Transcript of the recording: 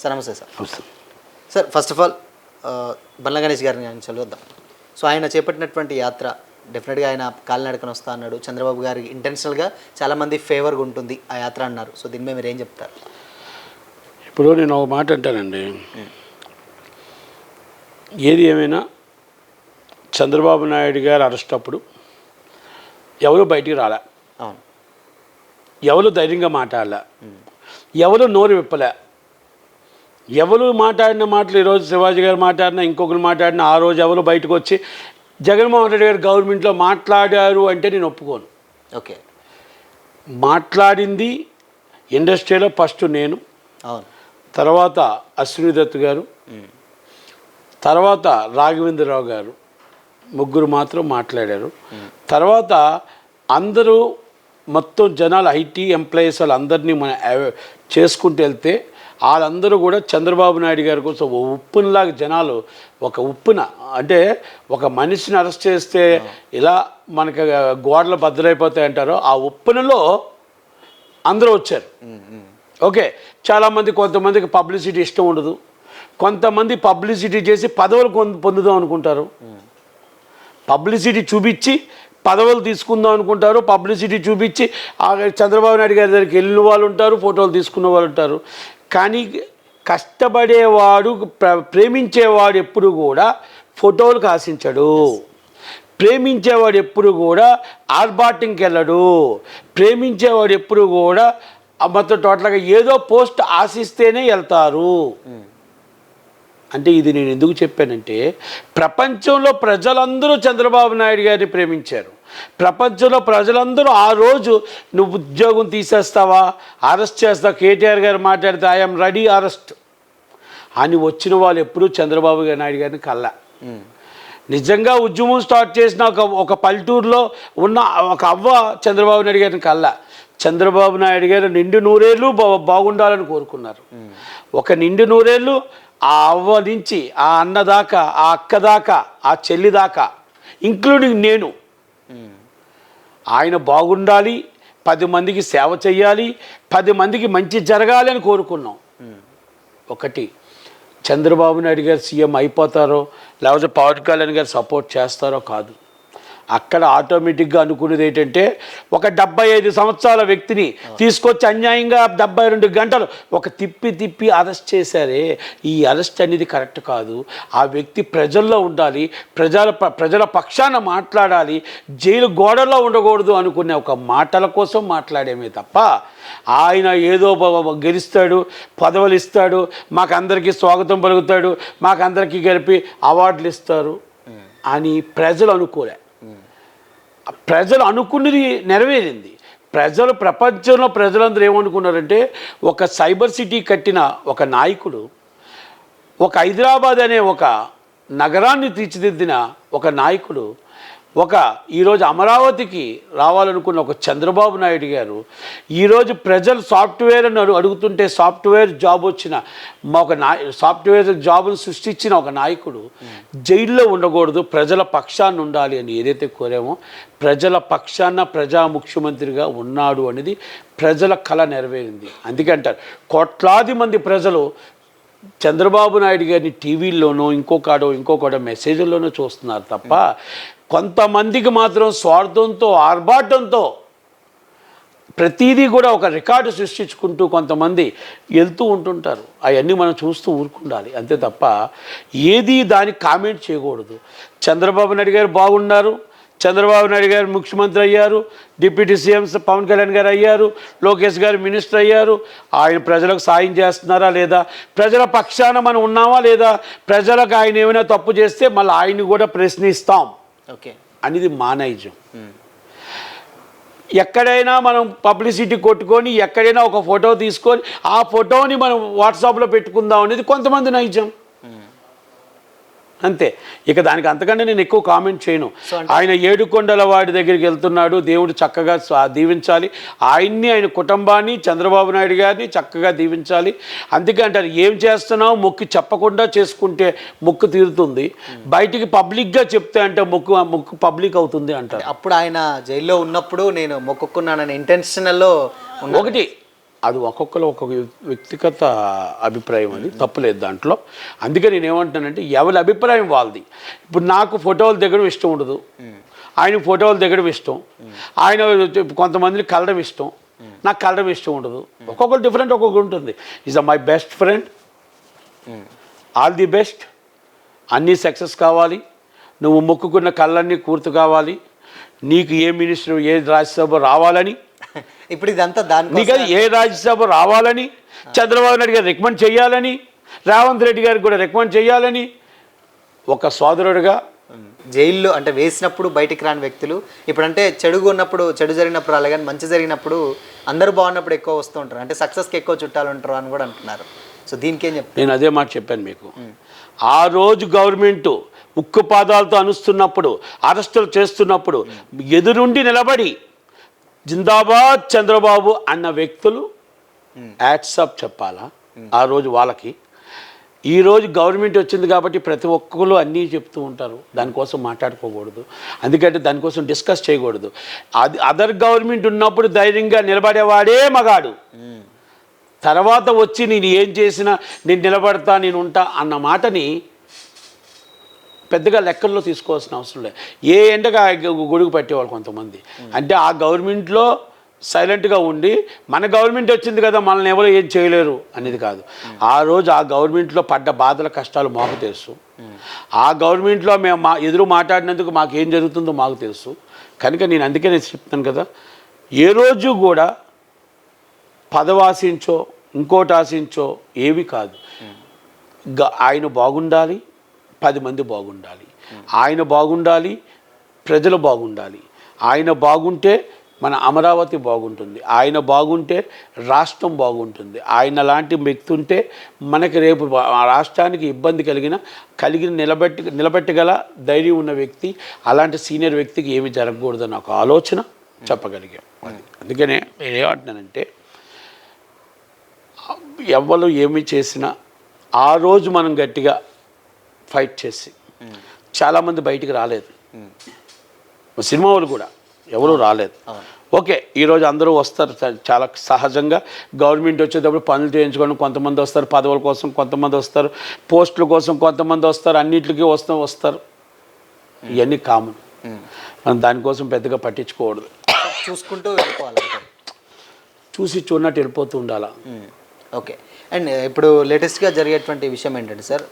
Sir నమస్తే sir. Sir first of all Bandla Ganesh గారిని ఆయన చదువుద్దాం. సో ఆయన చేపట్టినటువంటి యాత్ర డెఫినెట్గా ఆయన కాలినడకన వస్తా అన్నాడు. చంద్రబాబు గారికి ఇంటెన్షనల్గా చాలామంది ఫేవర్గా ఉంటుంది ఆ యాత్ర అన్నారు. సో దీని మీద మీరు ఏం చెప్తారు? ఇప్పుడు నేను ఒక మాట అంటానండి, ఏది ఏమైనా చంద్రబాబు నాయుడు గారు అరెస్ట్ అప్పుడు ఎవరు బయటికి రాలే, అవును, ఎవరు ధైర్యంగా మాట్లాడలే, ఎవరు నోరు విప్పలే. ఎవరు మాట్లాడిన మాటలు ఈరోజు శివాజీ గారు మాట్లాడినా, ఇంకొకరు మాట్లాడినా, ఆ రోజు ఎవరు బయటకు వచ్చి జగన్మోహన్ రెడ్డి గారు గవర్నమెంట్లో మాట్లాడారు అంటే నేను ఒప్పుకోను. ఓకే, మాట్లాడింది ఇండస్ట్రీలో ఫస్ట్ నేను, అవును, తర్వాత అశ్విని దత్ గారు, తర్వాత రాఘవేంద్రరావు గారు, ముగ్గురు మాత్రం మాట్లాడారు. తర్వాత అందరూ మొత్తం జనాలు ఐటీ ఎంప్లాయీస్ వాళ్ళందరినీ మనం చేసుకుంటూ వెళ్తే వాళ్ళందరూ కూడా చంద్రబాబు నాయుడు గారి కోసం ఉప్పునిలాగా జనాలు ఒక ఉప్పున, అంటే ఒక మనిషిని అరెస్ట్ చేస్తే ఇలా మనకి గోడలు బద్దలైపోతాయి అంటారో ఆ ఉప్పునలో అందరూ వచ్చారు. ఓకే, చాలామంది కొంతమందికి పబ్లిసిటీ ఇష్టం ఉండదు, కొంతమంది పబ్లిసిటీ చేసి పదవులు పొందుదాం అనుకుంటారు, పబ్లిసిటీ చూపించి పదవులు తీసుకుందాం అనుకుంటారు, పబ్లిసిటీ చూపించి చంద్రబాబు నాయుడు గారి దగ్గరికి వెళ్ళిన వాళ్ళు ఉంటారు, ఫోటోలు తీసుకున్న వాళ్ళు ఉంటారు. కానీ కష్టపడేవాడు ప్రేమించేవాడు ఎప్పుడు కూడా ఫోటోలకు ఆశించడు, ప్రేమించేవాడు ఎప్పుడు కూడా ఆర్భాటింగ్కి వెళ్ళడు, ప్రేమించేవాడు ఎప్పుడు కూడా మొత్తం టోటల్గా ఏదో పోస్ట్ ఆశిస్తేనే వెళ్తారు. అంటే ఇది నేను ఎందుకు చెప్పానంటే, ప్రపంచంలో ప్రజలందరూ చంద్రబాబు నాయుడు గారిని ప్రేమించారు. ప్రపంచంలో ప్రజలందరూ ఆ రోజు నువ్వు ఉద్యోగం తీసేస్తావా, అరెస్ట్ చేస్తావా, కేటీఆర్ గారు మాట్లాడితే ఐఎమ్ రెడీ అరెస్ట్ అని వచ్చిన వాళ్ళు ఎప్పుడూ చంద్రబాబు నాయుడు గారిని కల్లా. నిజంగా ఉద్యమం స్టార్ట్ చేసిన ఒక పల్లెటూరులో ఉన్న ఒక అవ్వ చంద్రబాబు నాయుడు గారిని కల్లా. చంద్రబాబు నాయుడు గారు నిండు నూరేళ్ళు బాగుండాలని కోరుకున్నారు. ఒక నిండు నూరేళ్ళు ఆ అవ్వ నుంచి ఆ అన్న దాకా, ఆ అక్క దాకా, ఆ చెల్లి దాకా, ఇంక్లూడింగ్ నేను, ఆయన బాగుండాలి, 10 మందికి సేవ చేయాలి, 10 మందికి మంచి జరగాలి అని కోరుకున్నాం. ఒకటి, చంద్రబాబు నాయుడు గారు సీఎం అయిపోతారో లేకపోతే పవన్ కళ్యాణ్ గారు సపోర్ట్ చేస్తారో కాదు. అక్కడ ఆటోమేటిక్గా అనుకునేది ఏంటంటే, ఒక 75 సంవత్సరాల వ్యక్తిని తీసుకొచ్చి అన్యాయంగా 72 గంటలు ఒక తిప్పి అరెస్ట్ చేశారే, ఈ అరెస్ట్ అనేది కరెక్ట్ కాదు. ఆ వ్యక్తి ప్రజల్లో ఉండాలి, ప్రజల పక్షాన మాట్లాడాలి, జైలు గోడల్లో ఉండకూడదు అనుకునే ఒక మాటల కోసం మాట్లాడేమే తప్ప, ఆయన ఏదో గెలుస్తాడు, పదవులు ఇస్తాడు, మాకందరికీ స్వాగతం పలుకుతాడు, మాకందరికీ కలిపి అవార్డులు ఇస్తారు అని ప్రజలు అనుకోలే. ప్రజలు అనుకున్నది నెరవేరింది. ప్రపంచంలో ప్రజలందరూ ఏమనుకున్నారంటే, ఒక సైబర్ సిటీ కట్టిన ఒక నాయకుడు, ఒక హైదరాబాద్ అనే ఒక నగరాన్ని తీర్చిదిద్దిన ఒక నాయకుడు, ఈరోజు అమరావతికి రావాలనుకున్న ఒక చంద్రబాబు నాయుడు గారు, ఈరోజు ప్రజలు సాఫ్ట్వేర్ అని అడుగుతుంటే సాఫ్ట్వేర్ జాబ్ వచ్చిన సాఫ్ట్వేర్ జాబును సృష్టించిన ఒక నాయకుడు జైల్లో ఉండకూడదు, ప్రజల పక్షాన్ని ఉండాలి అని ఏదైతే కోరామో, ప్రజల పక్షాన ప్రజా ముఖ్యమంత్రిగా ఉన్నాడు అనేది ప్రజల కళ నెరవేరింది. అందుకే అంటారు, కోట్లాది మంది ప్రజలు చంద్రబాబు నాయుడు గారిని టీవీల్లోనో ఇంకొకడో మెసేజ్ల్లోనో చూస్తున్నారు తప్ప, కొంతమందికి మాత్రం స్వార్థంతో ఆర్భాటంతో ప్రతిదీ కూడా ఒక రికార్డు సృష్టించుకుంటూ కొంతమంది వెళ్తూ ఉంటుంటారు. అవన్నీ మనం చూస్తూ ఊరుకుండాలి అంతే తప్ప ఏది దానికి కామెంట్ చేయకూడదు. చంద్రబాబు నాయుడు గారు బాగున్నారు, చంద్రబాబు నాయుడు గారు ముఖ్యమంత్రి అయ్యారు, డిప్యూటీ సీఎం పవన్ కళ్యాణ్ గారు అయ్యారు, లోకేష్ గారు మినిస్టర్ అయ్యారు, ఆయన ప్రజలకు సాయం చేస్తున్నారా లేదా, ప్రజల పక్షాన మనం ఉన్నామా లేదా, ప్రజలకు ఆయన ఏమైనా తప్పు చేస్తే మళ్ళీ ఆయన్ని కూడా ప్రశ్నిస్తాం ఓకే అనేది మా నైజం. ఎక్కడైనా మనం పబ్లిసిటీ కొట్టుకొని ఎక్కడైనా ఒక ఫోటో తీసుకొని ఆ ఫోటోని మనం వాట్సాప్లో పెట్టుకుందాం అనేది కొంతమంది నైజం, అంతే. ఇక దానికి అంతకంటే నేను ఎక్కువ కామెంట్ చేయను. ఆయన ఏడుకొండల వాడి దగ్గరికి వెళ్తున్నాడు, దేవుడు చక్కగా దీవించాలి ఆయన్ని, ఆయన కుటుంబాన్ని, చంద్రబాబు నాయుడు గారిని చక్కగా దీవించాలి. అందుకే అంటారు, ఏం చేస్తున్నావు మొక్కి చెప్పకుండా చేసుకుంటే మొక్కు తీరుతుంది, బయటికి పబ్లిక్గా చెప్తే అంటే మొక్కు పబ్లిక్ అవుతుంది అంటారు. అప్పుడు ఆయన జైల్లో ఉన్నప్పుడు నేను మొక్కుకున్నానని ఇంటెన్షనల్లో ఒకటి అది ఒక్కొక్కరు ఒక్కొక్క వ్యక్తిగత అభిప్రాయం, అది తప్పులేదు దాంట్లో. అందుకే నేను ఏమంటానంటే ఎవరి అభిప్రాయం వాళ్ళది. ఇప్పుడు నాకు ఫోటోలు దిగడం ఇష్టం ఉండదు, ఆయన ఫోటోలు దిగడం ఇష్టం, ఆయన కొంతమందిని కలడం ఇష్టం, నాకు కలడం ఇష్టం ఉండదు. ఒక్కొక్కరు డిఫరెంట్ ఒక్కొక్కరు ఉంటుంది. Is my best friend, all the best, అన్నీ సక్సెస్ కావాలి, నువ్వు మొక్కుకున్న కళ్ళన్నీ పూర్తి కావాలి, నీకు ఏ మినిస్టర్ ఏ రాజ్యసభ రావాలని, ఇప్పుడు ఇదంతా దాని నీకు ఏ రాజ్యసభ రావాలని, చంద్రబాబు నాయుడు గారు రికమెండ్ చేయాలని, రేవంత్ రెడ్డి గారికి కూడా రికమెండ్ చేయాలని, ఒక సోదరుడిగా. జైల్లో అంటే వేసినప్పుడు బయటికి రాని వ్యక్తులు ఇప్పుడంటే చెడుగా ఉన్నప్పుడు, చెడు జరిగినప్పుడు అలాగే మంచి జరిగినప్పుడు అందరూ బాగున్నప్పుడు ఎక్కువ వస్తూ ఉంటారు, అంటే సక్సెస్కి ఎక్కువ చుట్టాలు ఉంటారు అని కూడా అంటున్నారు. సో దీనికి ఏం చెప్తారు? నేను అదే మాట చెప్పాను మీకు. ఆ రోజు గవర్నమెంట్ ఉక్కు పాదాలతో అనుస్తున్నప్పుడు, అరెస్టులు చేస్తున్నప్పుడు ఎదురుండి నిలబడి జిందాబాద్ చంద్రబాబు అన్న వ్యక్తులు యాట్సప్ చెప్పాలా ఆ రోజు వాళ్ళకి. ఈరోజు గవర్నమెంట్ వచ్చింది కాబట్టి ప్రతి ఒక్కరు అన్నీ చెప్తూ ఉంటారు, దానికోసం మాట్లాడుకోకూడదు, ఎందుకంటే దానికోసం డిస్కస్ చేయకూడదు. అది అదర్ గవర్నమెంట్ ఉన్నప్పుడు ధైర్యంగా నిలబడేవాడే మగాడు. తర్వాత వచ్చి నేను ఏం చేసినా నేను నిలబడతా, నేను ఉంటా అన్న మాటని పెద్దగా లెక్కల్లో తీసుకోవాల్సిన అవసరం లేదు. ఏ ఎండగా గొడుగు పెట్టేవాళ్ళు కొంతమంది. అంటే ఆ గవర్నమెంట్లో సైలెంట్గా ఉండి మన గవర్నమెంట్ వచ్చింది కదా మనల్ని ఎవరు ఏం చేయలేరు అనేది కాదు. ఆ రోజు ఆ గవర్నమెంట్లో పడ్డ బాధల కష్టాలు మాకు తెలుసు. ఆ గవర్నమెంట్లో మేము ఎదురు మాట్లాడినందుకు మాకు ఏం జరుగుతుందో మాకు తెలుసు. కనుక నేను అందుకే నేను చెప్తాను కదా, ఏ రోజు కూడా పదవి ఆశించో ఇంకోటి ఆశించో ఏవి కాదు. ఆయన బాగుండాలి, 10 మంది బాగుండాలి, ఆయన బాగుండాలి, ప్రజలు బాగుండాలి. ఆయన బాగుంటే మన అమరావతి బాగుంటుంది, ఆయన బాగుంటే రాష్ట్రం బాగుంటుంది. ఆయన లాంటి వ్యక్తి ఉంటే మనకి రేపు రాష్ట్రానికి ఇబ్బంది కలిగిన నిలబెట్టగల ధైర్యం ఉన్న వ్యక్తి. అలాంటి సీనియర్ వ్యక్తికి ఏమి జరగకూడదని ఒక ఆలోచన చెప్పగలిగాం. అందుకనే నేనేమంటున్నానంటే ఎవరు ఏమి చేసినా ఆ రోజు మనం గట్టిగా ఫైట్ చేసి చాలామంది బయటికి రాలేదు, సినిమా వాళ్ళు కూడా ఎవరు రాలేదు. ఓకే, ఈరోజు అందరూ వస్తారు చాలా సహజంగా. గవర్నమెంట్ వచ్చేటప్పుడు పనులు చేయించుకోవడం కొంతమంది వస్తారు, పదవుల కోసం కొంతమంది వస్తారు, పోస్టుల కోసం కొంతమంది వస్తారు, అన్నింటికి వస్తారు. ఇవన్నీ కామన్. మనం దానికోసం పెద్దగా పట్టించుకోకూడదు, చూసుకుంటూ వెళ్ళిపోవాలి, చూసి చూడనట్టు వెళ్ళిపోతూ ఉండాలా. ఓకే. అండ్ ఇప్పుడు లేటెస్ట్గా జరిగేటువంటి విషయం ఏంటంటే సార్,